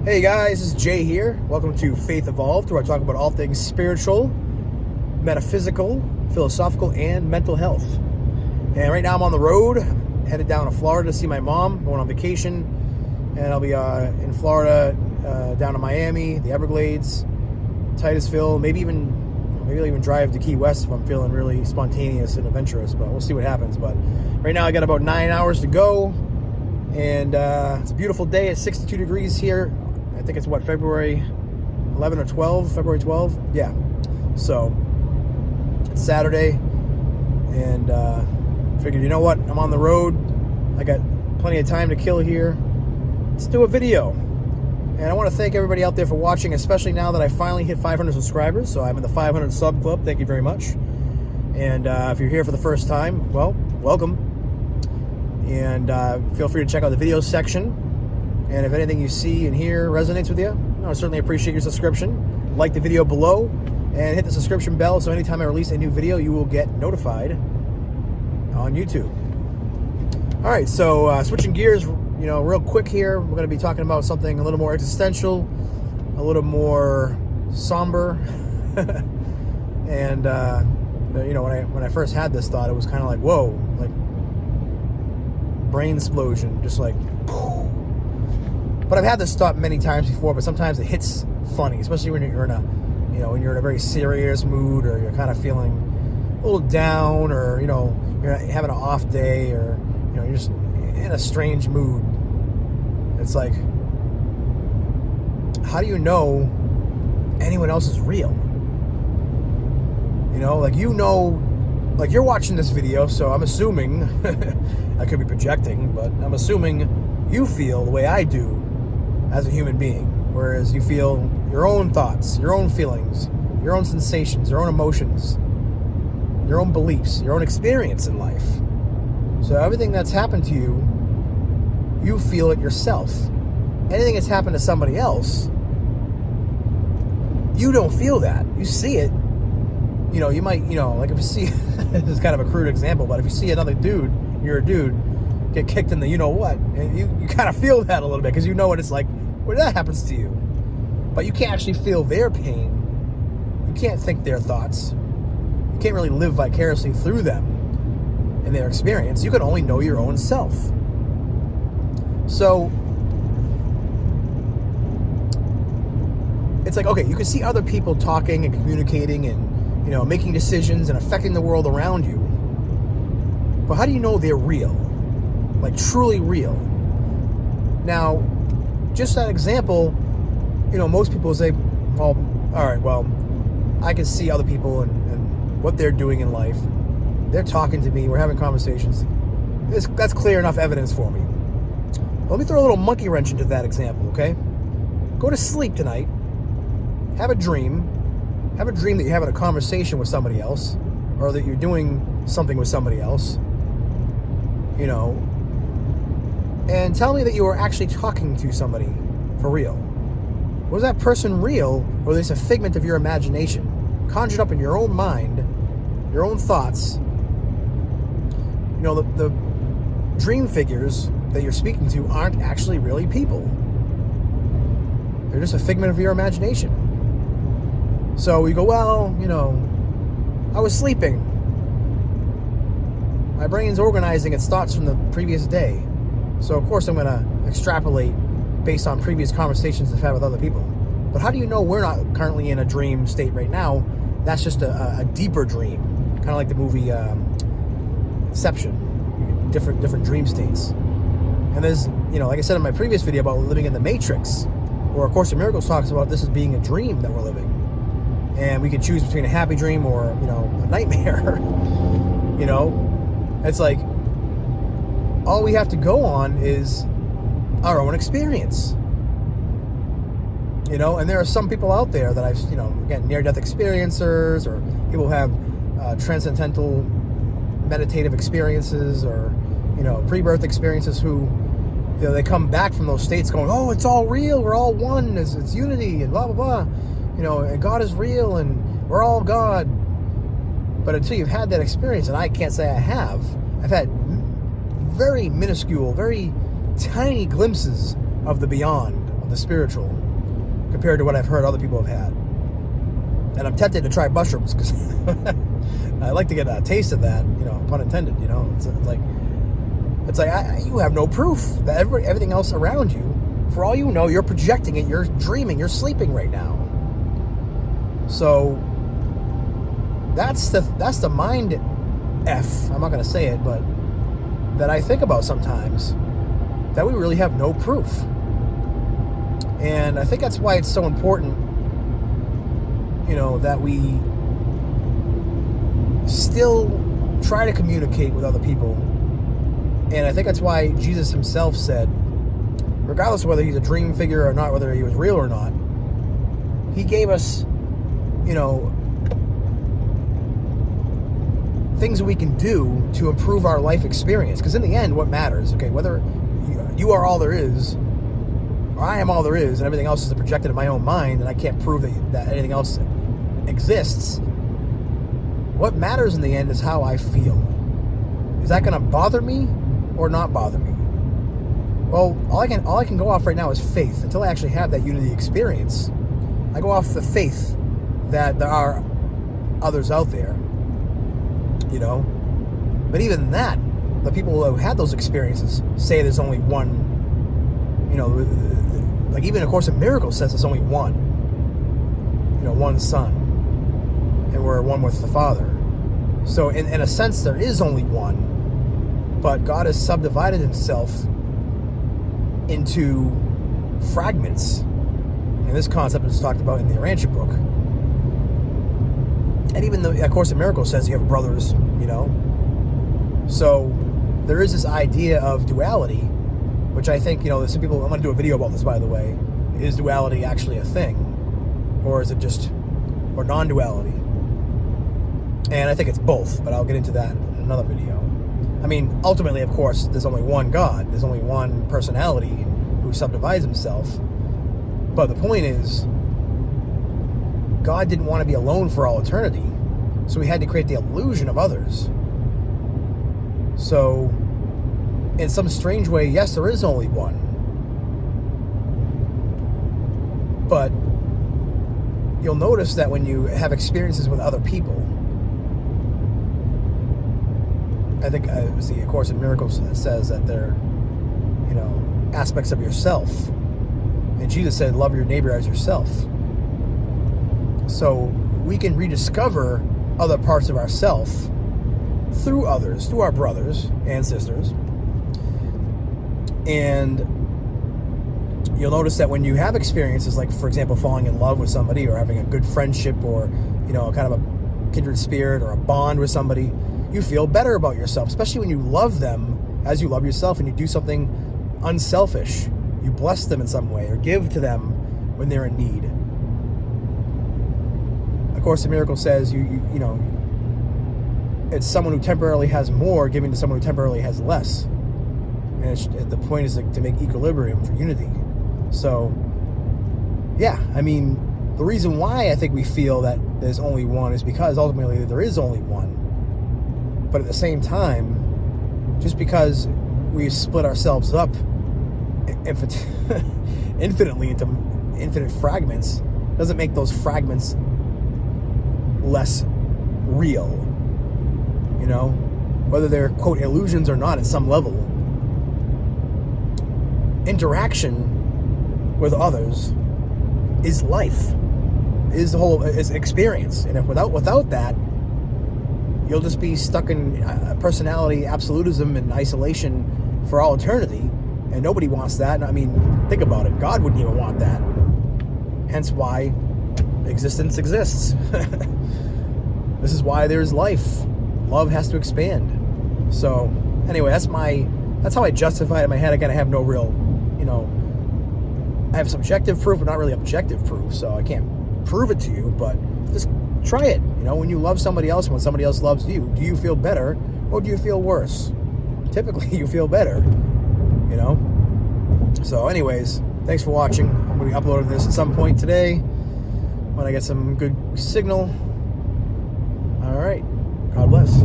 Hey guys, this is Jay here. Welcome to Faith Evolved, where I talk about all things spiritual, metaphysical, philosophical, and mental health. And right now I'm on the road, headed down to Florida to see my mom, going on vacation. And I'll be in Florida, down to Miami, the Everglades, Titusville, maybe I'll even drive to Key West if I'm feeling really spontaneous and adventurous, but we'll see what happens. But right now I got about 9 hours to go, and it's a beautiful day. It's 62 degrees here. I think it's February 11 or 12, February 12. Yeah. So it's Saturday, and figured, you know what? I'm on the road. I got plenty of time to kill here. Let's do a video. And I want to thank everybody out there for watching, especially now that I finally hit 500 subscribers. So I'm in the 500 sub club. Thank you very much. And if you're here for the first time, well, welcome. And feel free to check out the video section. And if anything you see and hear resonates with you, I certainly appreciate your subscription. Like the video below and hit the subscription bell so anytime I release a new video, you will get notified on YouTube. All right, so switching gears, real quick here, we're going to be talking about something a little more existential, a little more somber. And, when I first had this thought, it was kind of like, whoa, like brain explosion, just like, but I've had this thought many times before, but sometimes it hits funny, especially when you're in when you're in a very serious mood, or you're kind of feeling a little down, or, you're having an off day, or, you're just in a strange mood. It's like, how do you know anyone else is real? Like you're watching this video, so I'm assuming, I could be projecting, but I'm assuming you feel the way I do as a human being, whereas you feel your own thoughts, your own feelings, your own sensations, your own emotions, your own beliefs, your own experience in life. So everything that's happened to you, you feel it yourself. Anything that's happened to somebody else, you don't feel that. You see it. You might, like if you see, this is kind of a crude example, but if you see another dude, you're a dude, get kicked in the you-know-what, and you kind of feel that a little bit, because you know what it's like when that happens to you. But you can't actually feel their pain. You can't think their thoughts. You can't really live vicariously through them and their experience. You can only know your own self. So it's like, okay, you can see other people talking and communicating and, making decisions and affecting the world around you. But how do you know they're real? Like truly real? Now, just that example, most people say, well, all right, well, I can see other people and what they're doing in life. They're talking to me. We're having conversations. That's clear enough evidence for me. Let me throw a little monkey wrench into that example, okay? Go to sleep tonight. Have a dream. Have a dream that you're having a conversation with somebody else, or that you're doing something with somebody else, and tell me that you were actually talking to somebody for real. Was that person real, or was this a figment of your imagination, conjured up in your own mind, your own thoughts? The dream figures that you're speaking to aren't actually really people. They're just a figment of your imagination. So you go, well, I was sleeping. My brain's organizing its thoughts from the previous day. So of course I'm going to extrapolate based on previous conversations I've had with other people. But how do you know we're not currently in a dream state right now? That's just a deeper dream. Kind of like the movie Inception. Different dream states. And there's, like I said in my previous video about living in the Matrix, where A Course in Miracles talks about this as being a dream that we're living. And we can choose between a happy dream or, a nightmare. It's like, all we have to go on is our own experience. And there are some people out there that I've, again, near-death experiencers, or people who have transcendental meditative experiences, or, pre-birth experiences, who, they come back from those states going, oh, it's all real, we're all one, it's unity, and blah, blah, blah. And God is real, and we're all God. But until you've had that experience, and I can't say I have, I've had very minuscule, very tiny glimpses of the beyond, the spiritual, compared to what I've heard other people have had. And I'm tempted to try mushrooms because I like to get a taste of that, pun intended. It's like you have no proof that everything else around you, for all you know, you're projecting it, you're dreaming, you're sleeping right now. So that's the mind F, I'm not going to say it, but that I think about sometimes, that we really have no proof. And I think that's why it's so important, that we still try to communicate with other people. And I think that's why Jesus himself said, regardless of whether he's a dream figure or not, whether he was real or not, he gave us, things that we can do to improve our life experience. Because in the end, what matters, okay, whether you are all there is, or I am all there is, and everything else is projected in my own mind, and I can't prove that anything else exists, what matters in the end is how I feel. Is that going to bother me or not bother me? Well, all I can go off right now is faith. Until I actually have that unity experience, I go off the faith that there are others out there, But even that, the people who had those experiences say there's only one, like even A Course in Miracles says there's only one, one Son, and we're one with the Father. So in a sense, there is only one, but God has subdivided himself into fragments. And this concept is talked about in the Urantia book. And even the A Course in Miracles says you have brothers, So there is this idea of duality, which I think, there's some people, I'm going to do a video about this, by the way. Is duality actually a thing? Or is it just, or non-duality? And I think it's both, but I'll get into that in another video. I mean, ultimately, of course, there's only one God. There's only one personality who subdivides himself. But the point is, God didn't want to be alone for all eternity. So he had to create the illusion of others. So, in some strange way, yes, there is only one. But you'll notice that when you have experiences with other people, I think it was the A Course in Miracles that says that they're, aspects of yourself. And Jesus said, love your neighbor as yourself. So we can rediscover other parts of ourself through others, through our brothers and sisters. And you'll notice that when you have experiences like, for example, falling in love with somebody or having a good friendship or, kind of a kindred spirit or a bond with somebody, you feel better about yourself, especially when you love them as you love yourself and you do something unselfish. You bless them in some way or give to them when they're in need. A Course in Miracles says it's someone who temporarily has more giving to someone who temporarily has less. And the point is to make equilibrium for unity. So, yeah, I mean, the reason why I think we feel that there's only one is because ultimately there is only one. But at the same time, just because we split ourselves up infinitely into infinite fragments doesn't make those fragments less real. Whether they're, quote, illusions or not at some level. Interaction with others is life, is experience. And if without that, you'll just be stuck in personality absolutism and isolation for all eternity, and nobody wants that. I mean, think about it. God wouldn't even want that. Hence why existence exists. This is why there's life. Love has to expand. So, anyway, that's how I justify it in my head. I kind of have no real, I have subjective proof, but not really objective proof, so I can't prove it to you, but just try it. When you love somebody else, when somebody else loves you, do you feel better or do you feel worse? Typically, you feel better, So anyways, thanks for watching. I'm going to be uploading this at some point today when I get some good signal. All right. God bless.